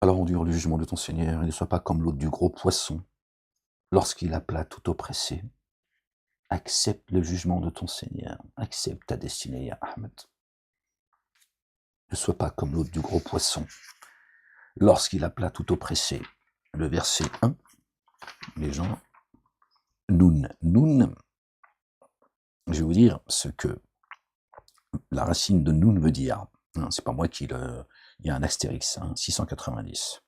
Alors endure le jugement de ton Seigneur, et ne sois pas comme l'autre du gros poisson, lorsqu'il appela tout oppressé. Accepte le jugement de ton Seigneur, accepte ta destinée, ya Ahmed. Ne sois pas comme l'autre du gros poisson, lorsqu'il appela tout oppressé. Le verset 1, les gens, Noun. Noun, je vais vous dire ce que la racine de Noun veut dire. C'est pas moi qui le... Il y a un astérix, 690.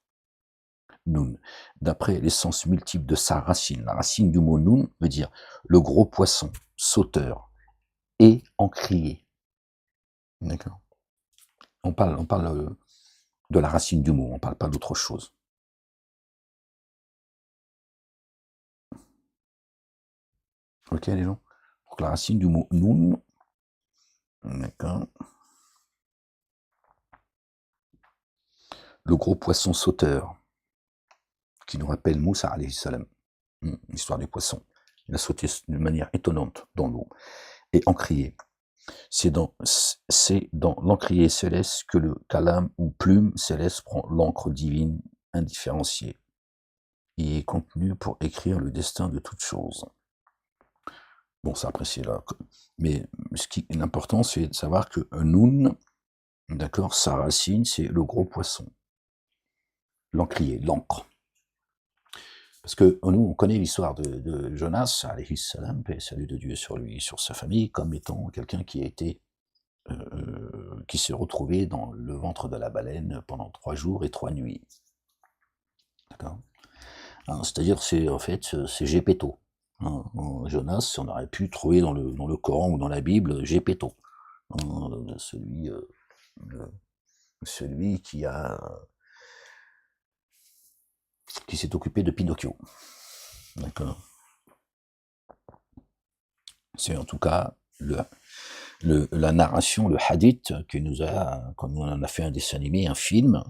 Noun. D'après les sens multiples de sa racine, la racine du mot Noun veut dire le gros poisson, sauteur, et encrier. D'accord. On parle de la racine du mot, on ne parle pas d'autre chose. Ok, les gens. Donc la racine du mot Noun, d'accord. Le gros poisson sauteur, qui nous rappelle Moussa alayhi salam, l'histoire du poisson. Il a sauté d'une manière étonnante dans l'eau et encrié. C'est dans l'encrier céleste que le calame ou plume céleste prend l'encre divine indifférenciée et est contenu pour écrire le destin de toute chose. Bon, ça après c'est là. Mais l'important c'est de savoir que Noun, d'accord, sa racine c'est le gros poisson. L'encrier, l'encre. Parce que nous, on connaît l'histoire de Jonas, alayhi salam, paix et salut de Dieu sur lui, sur sa famille, comme étant quelqu'un qui a été qui s'est retrouvé dans le ventre de la baleine pendant 3 jours et 3 nuits. D'accord. C'est-à-dire, c'est en fait, c'est Gepetto. Jonas, on aurait pu trouver dans le Coran ou dans la Bible Gepetto. Celui qui s'est occupé de Pinocchio. D'accord. C'est en tout cas la narration, le hadith, comme on en a fait un dessin animé, un film,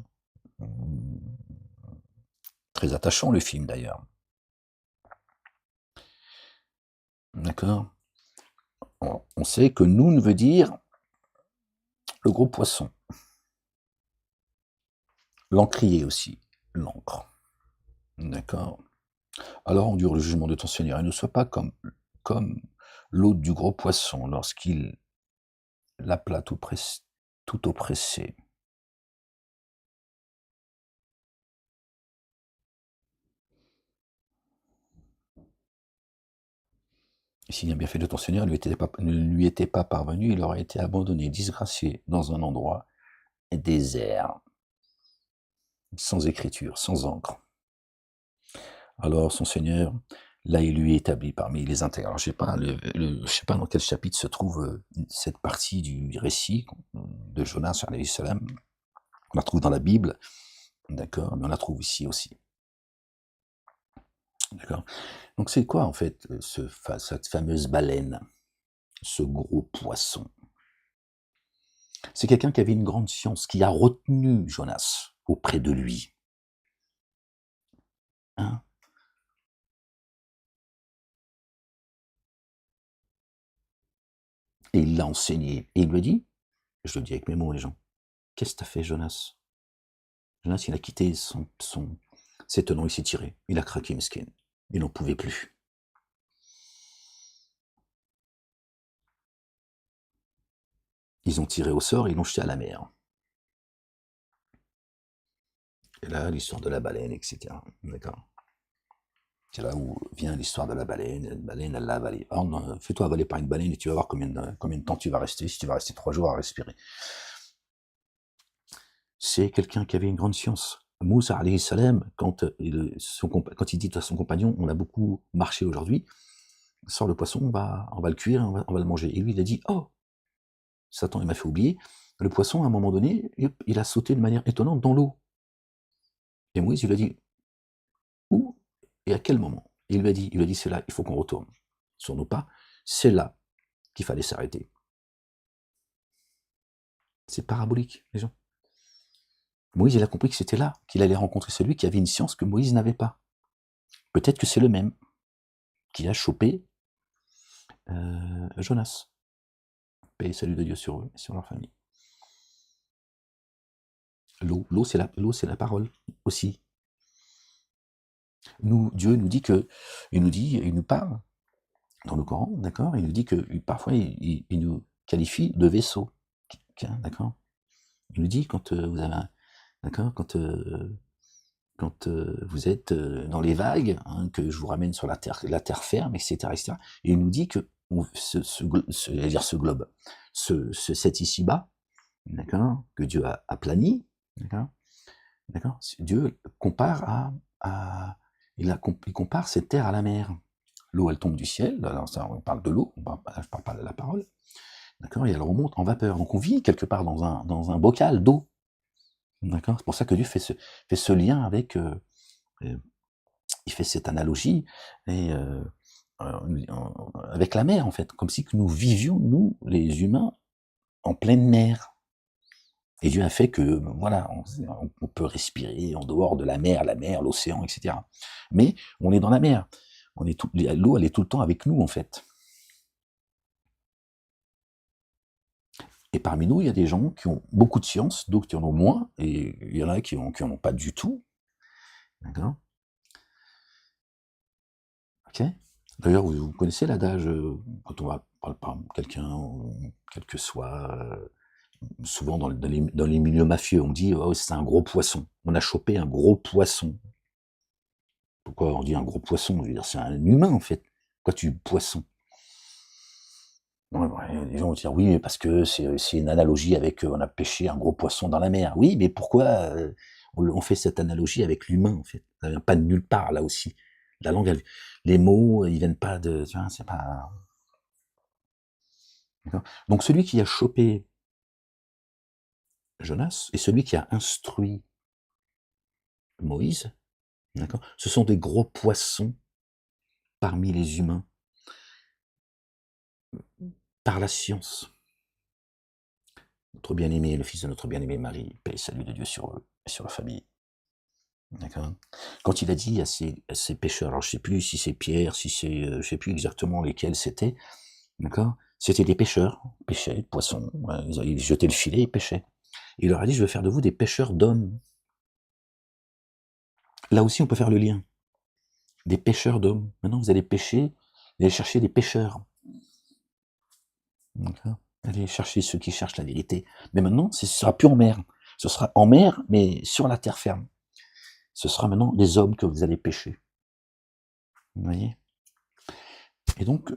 très attachant le film d'ailleurs. D'accord. On sait que Noun veut dire le gros poisson. L'encrier aussi, l'encre. D'accord. Alors endure le jugement de ton Seigneur et ne sois pas comme l'hôte du gros poisson lorsqu'il l'appela tout oppressé. Et s'il a bien fait de ton Seigneur ne lui était pas parvenu, il aurait été abandonné, disgracié, dans un endroit désert, sans écriture, sans encre. Alors son Seigneur, là il lui établit parmi les intègres. Alors, je ne sais pas dans quel chapitre se trouve cette partie du récit de Jonas, alayhi salam. On la trouve dans la Bible, d'accord, mais on la trouve ici aussi. D'accord. Donc c'est quoi en fait cette fameuse baleine, ce gros poisson? C'est quelqu'un qui avait une grande science, qui a retenu Jonas auprès de lui. Hein? Et il l'a enseigné. Et il lui a dit, je le dis avec mes mots les gens, qu'est-ce que t'as fait Jonas? Jonas il a quitté ses tenants, il s'est tiré. Il a craqué mesquine. Il n'en pouvait plus. Ils ont tiré au sort et ils l'ont jeté à la mer. Et là, l'histoire de la baleine, etc. D'accord. C'est là où vient l'histoire de la baleine. La baleine, elle l'a avalé. Alors, fais-toi avaler par une baleine et tu vas voir combien de temps tu vas rester, si tu vas rester 3 jours à respirer. C'est quelqu'un qui avait une grande science. Moussa, alayhi salam, quand il dit à son compagnon, on a beaucoup marché aujourd'hui, sors le poisson, on va le cuire, on va le manger. Et lui, il a dit, oh, Satan, il m'a fait oublier, le poisson, à un moment donné, il a sauté de manière étonnante dans l'eau. Et Moïse, il lui a dit, où et à quel moment? Et il lui a dit, c'est là, il faut qu'on retourne sur nos pas, c'est là qu'il fallait s'arrêter. C'est parabolique, les gens. Moïse, il a compris que c'était là qu'il allait rencontrer celui qui avait une science que Moïse n'avait pas. Peut-être que c'est le même qui a chopé Jonas. Paix et salut de Dieu sur eux et sur leur famille. L'eau, c'est la parole aussi. Dieu nous dit il nous parle dans le Coran, d'accord? Il nous dit que parfois il nous qualifie de vaisseau, d'accord? Il nous dit quand vous avez d'accord, quand vous êtes dans les vagues, hein, que je vous ramène sur la terre ferme, etc., etc. Et il nous dit que ce globe, cet ici-bas, d'accord, que Dieu a aplani, d'accord, d'accord, Dieu compare il compare cette terre à la mer. L'eau, elle tombe du ciel. Alors ça, on parle de l'eau, je parle pas de la parole, d'accord, et elle remonte en vapeur. Donc on vit quelque part dans un bocal d'eau, d'accord. C'est pour ça que Dieu fait ce lien avec il fait cette analogie et avec la mer, en fait, comme si que nous vivions, nous, les humains, en pleine mer. Et Dieu a fait que, voilà, on peut respirer en dehors de la mer, l'océan, etc. Mais on est dans la mer. L'eau, elle est tout le temps avec nous, en fait. Et parmi nous, il y a des gens qui ont beaucoup de science, d'autres qui en ont moins, et il y en a qui en ont pas du tout. D'accord? Ok? D'ailleurs, vous connaissez l'adage, quand on va parler par quelqu'un, quel que soit, souvent dans les milieux mafieux, on dit oh, c'est un gros poisson. On a chopé un gros poisson. Pourquoi on dit un gros poisson? Je veux dire, c'est un humain en fait. Pourquoi tu poisson? Les gens vont dire oui, mais parce que c'est une analogie avec on a pêché un gros poisson dans la mer. Oui, mais pourquoi on fait cette analogie avec l'humain en fait? Ça vient pas de nulle part là aussi. La langue, les mots, ils viennent pas de. Tu vois, c'est pas. Donc celui qui a chopé Jonas et celui qui a instruit Moïse, d'accord, ce sont des gros poissons parmi les humains, par la science. Notre bien-aimé, le fils de notre bien-aimé Marie, paix et salut de Dieu sur eux et sur la famille. D'accord. Quand il a dit à ces pêcheurs, alors je sais plus si c'est Pierre, si c'est, je sais plus exactement lesquels c'était, d'accord. C'était des pêcheurs, ils pêchaient, poissons, ils jetaient le filet, ils pêchaient. Et il leur a dit, je veux faire de vous des pêcheurs d'hommes. Là aussi, on peut faire le lien. Des pêcheurs d'hommes. Maintenant, vous allez pêcher, vous allez chercher des pêcheurs. D'accord. Allez chercher ceux qui cherchent la vérité. Mais maintenant, ce sera plus en mer. Ce sera en mer, mais sur la terre ferme. Ce sera maintenant les hommes que vous allez pêcher. Vous voyez? Et donc,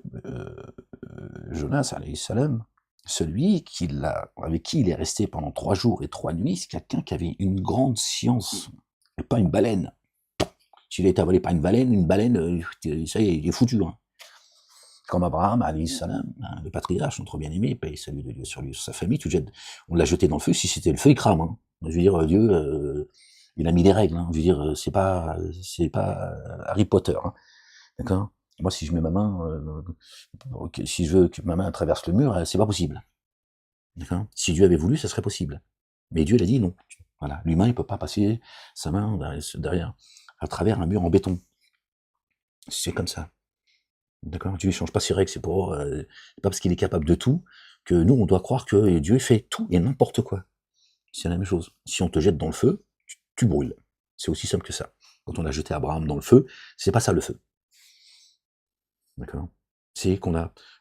Jonas, alayhi salam, celui avec qui il est resté pendant 3 jours et 3 nuits, c'est quelqu'un qui avait une grande science, et pas une baleine. S'il a été avalé par une baleine, ça y est, il est foutu. Hein. Comme Abraham, alayhi salam, hein, le patriarche, notre bien-aimé, paix et salut de Dieu sur lui, sur sa famille, on l'a jeté dans le feu, si c'était le feu, il crame. Hein. Je veux dire, Dieu, il a mis des règles. Hein. Je veux dire, c'est pas Harry Potter. Hein. D'accord. Moi, si je mets ma main, si je veux que ma main traverse le mur, c'est pas possible. D'accord. Si Dieu avait voulu, ça serait possible. Mais Dieu l'a dit non. Voilà. L'humain, il peut pas passer sa main derrière, à travers un mur en béton. C'est comme ça. D'accord. Dieu ne change pas ses règles, c'est pas parce qu'il est capable de tout que nous, on doit croire que Dieu fait tout et n'importe quoi. C'est la même chose. Si on te jette dans le feu, tu brûles. C'est aussi simple que ça. Quand on a jeté Abraham dans le feu, c'est pas ça le feu. D'accord. C'est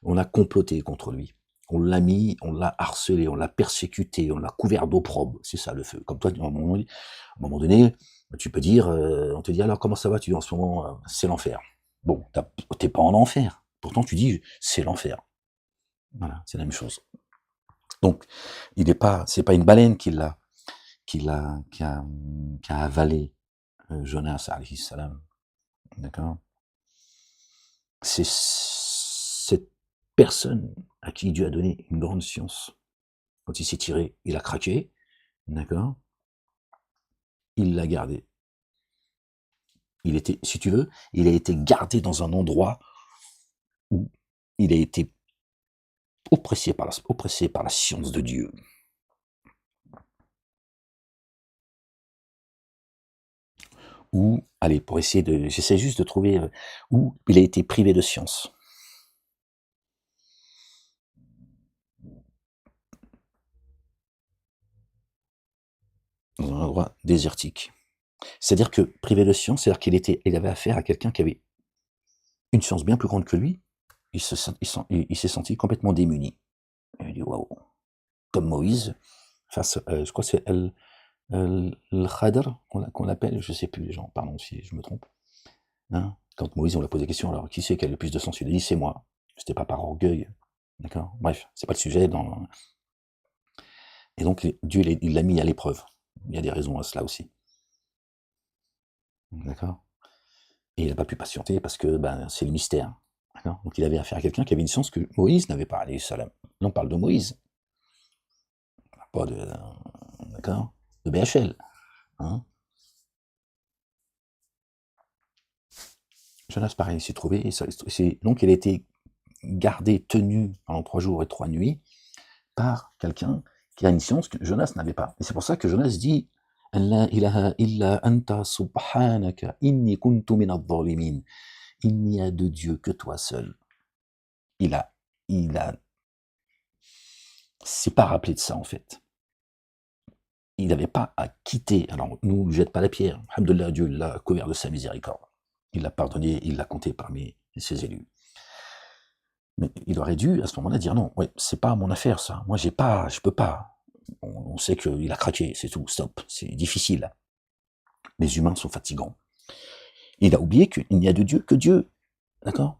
on a comploté contre lui. On l'a harcelé, on l'a persécuté, on l'a couvert d'opprobre. C'est ça le feu. Comme toi, à un moment donné, tu peux dire, on te dit alors comment ça va, tu dis en ce moment, c'est l'enfer. Bon, t'es pas en enfer. Pourtant, tu dis, c'est l'enfer. Voilà, c'est la même chose. Donc, c'est pas une baleine qui a avalé Jonas, alayhi salam. D'accord. C'est cette personne à qui Dieu a donné une grande science. Quand il s'est tiré, il a craqué, d'accord. Il l'a gardé. Si tu veux, il a été gardé dans un endroit où il a été oppressé par la science de Dieu. Ou, allez, j'essaie juste de trouver où il a été privé de science. dans un endroit désertique. C'est-à-dire que privé de science, c'est-à-dire il avait affaire à quelqu'un qui avait une science bien plus grande que lui. Il s'est senti complètement démuni. Il dit waouh, comme Moïse face, je crois que c'est le Khadr qu'on l'appelle, je sais plus les gens, pardon si je me trompe. Hein, quand Moïse on lui a posé la question, alors qui c'est qui a le plus de sens? Il a dit c'est moi. C'était pas par orgueil, d'accord. Bref, c'est pas le sujet. Et donc Dieu il l'a mis à l'épreuve. Il y a des raisons à cela aussi, d'accord. Et il n'a pas pu patienter parce que ben, c'est le mystère. D'accord. Donc il avait affaire à quelqu'un qui avait une science que Moïse n'avait pas, alayhi salam. Là, on parle de Moïse, pas de, d'accord, de BHL. Hein. Jonas, pareil, s'est trouvé. Donc il a été gardé, tenu pendant 3 jours et 3 nuits par quelqu'un qui a une science que Jonas n'avait pas. Et c'est pour ça que Jonas dit La ilaha illa anta subhanaka inni kuntu min adh-dhalimin. Il n'y a de Dieu que toi seul. Il a, s'est pas rappelé de ça en fait. Il n'avait pas à quitter. Alors, nous, ne jette pas la pierre. Alhamdoulilah, Dieu l'a couvert de sa miséricorde. Il l'a pardonné, il l'a compté parmi ses élus. Mais il aurait dû, à ce moment-là, dire non, ouais, c'est pas mon affaire, ça. Moi, je peux pas. On sait qu'il a craqué, c'est tout, stop. C'est difficile. Les humains sont fatigants. Il a oublié qu'il n'y a de Dieu que Dieu. D'accord?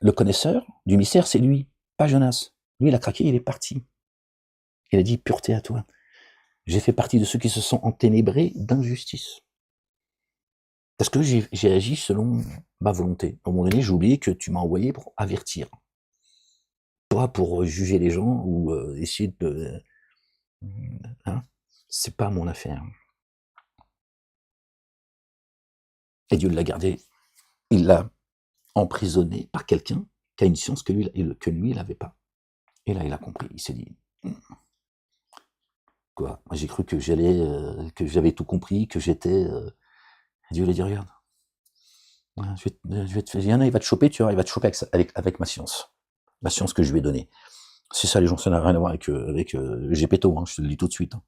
Le connaisseur du mystère, c'est lui, pas Jonas. Lui, il a craqué, il est parti. Il a dit, pureté à toi. J'ai fait partie de ceux qui se sont enténébrés d'injustice. Parce que j'ai agi selon ma volonté. À un moment donné, j'ai oublié que tu m'as envoyé pour avertir. Pas pour juger les gens ou essayer de... Hein, c'est pas mon affaire. Et Dieu l'a gardé. Il l'a emprisonné par quelqu'un qui a une science que lui, il n'avait pas. Et là, il a compris. Il s'est dit... Quoi? Moi, j'ai cru que j'avais tout compris, que j'étais... Dieu lui a dit, regarde. Il y en a, il va te choper, tu vois, il va te choper avec ma science. La science que je lui ai donnée. C'est ça, les gens, ça n'a rien à voir avec Gepetto, hein, je te le dis tout de suite. Hein.